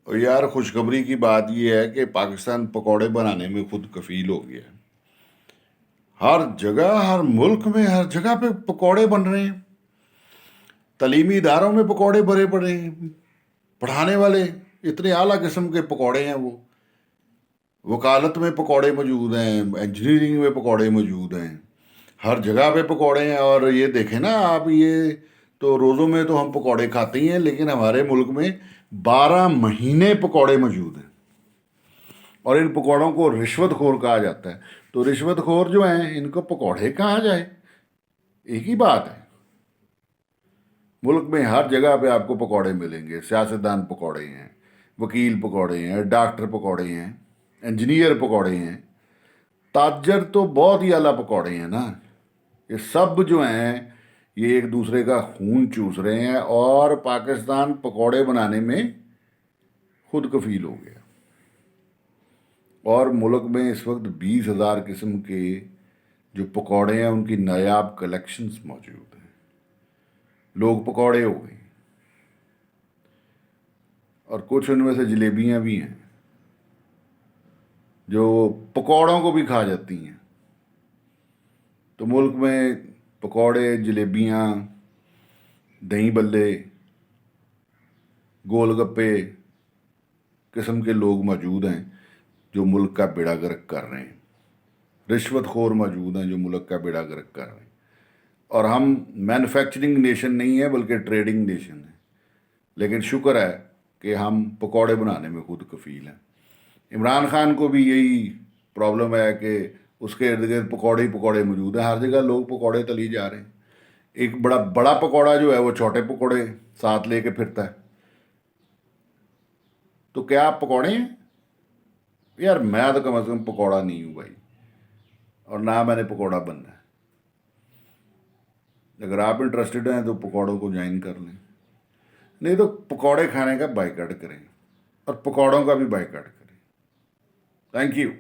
اور یار خوشخبری کی بات یہ ہے کہ پاکستان پکوڑے بنانے میں خود کفیل ہو گیا ہے۔ ہر جگہ، ہر ملک میں، ہر جگہ پہ پکوڑے بن رہے ہیں۔ تعلیمی اداروں میں پکوڑے بھرے پڑے ہیں، پڑھانے والے اتنے اعلیٰ قسم کے پکوڑے ہیں وہ۔ وکالت میں پکوڑے موجود ہیں، انجینئرنگ میں پکوڑے موجود ہیں، ہر جگہ پہ پکوڑے ہیں۔ اور یہ دیکھیں نا آپ، یہ تو روزوں میں تو ہم پکوڑے کھاتے ہی ہیں، لیکن ہمارے ملک میں 12 مہینے پکوڑے موجود ہیں، اور ان پکوڑوں کو رشوت خور کہا جاتا ہے۔ تو رشوت خور جو ہیں ان کو پکوڑے کہا جائے، ایک ہی بات ہے۔ ملک میں ہر جگہ پہ آپ کو پکوڑے ملیں گے۔ سیاستدان پکوڑے ہیں، وکیل پکوڑے ہیں، ڈاکٹر پکوڑے ہیں، انجینئر پکوڑے ہیں، تاجر تو بہت ہی اعلیٰ پکوڑے ہیں نا۔ یہ سب جو ہیں یہ ایک دوسرے کا خون چوس رہے ہیں، اور پاکستان پکوڑے بنانے میں خود کفیل ہو گیا۔ اور ملک میں اس وقت 20,000 قسم کے جو پکوڑے ہیں ان کی نایاب کلیکشنز موجود ہیں۔ لوگ پکوڑے ہو گئے، اور کچھ ان میں سے جلیبیاں بھی ہیں جو پکوڑوں کو بھی کھا جاتی ہیں۔ تو ملک میں پکوڑے، جلیبیاں، دہی بلے، گول گپے قسم کے لوگ موجود ہیں جو ملک کا بیڑا گرک کر رہے ہیں۔ رشوت خور موجود ہیں جو ملک کا بیڑا گرک کر رہے ہیں۔ اور ہم مینوفیکچرنگ نیشن نہیں ہے بلکہ ٹریڈنگ نیشن ہے، لیکن شکر ہے کہ ہم پکوڑے بنانے میں خود کفیل ہیں۔ عمران خان کو بھی یہی پرابلم ہے کہ اس کے ارد گرد پکوڑے ہی پکوڑے موجود ہیں، ہر جگہ لوگ پکوڑے تلی جا رہے ہیں۔ ایک بڑا پکوڑا جو ہے وہ چھوٹے پکوڑے ساتھ لے کے پھرتا ہے۔ تو کیا آپ پکوڑے ہیں؟ یار میں تو کم از کم پکوڑا نہیں ہوں بھائی، اور نہ میں نے پکوڑا بننا ہے۔ اگر آپ انٹرسٹڈ ہیں تو پکوڑوں کو جوائن کر لیں، نہیں تو پکوڑے کھانے کا بائیکاٹ کریں، اور پکوڑوں کا بھی بائیکاٹ کریں۔ Thank you.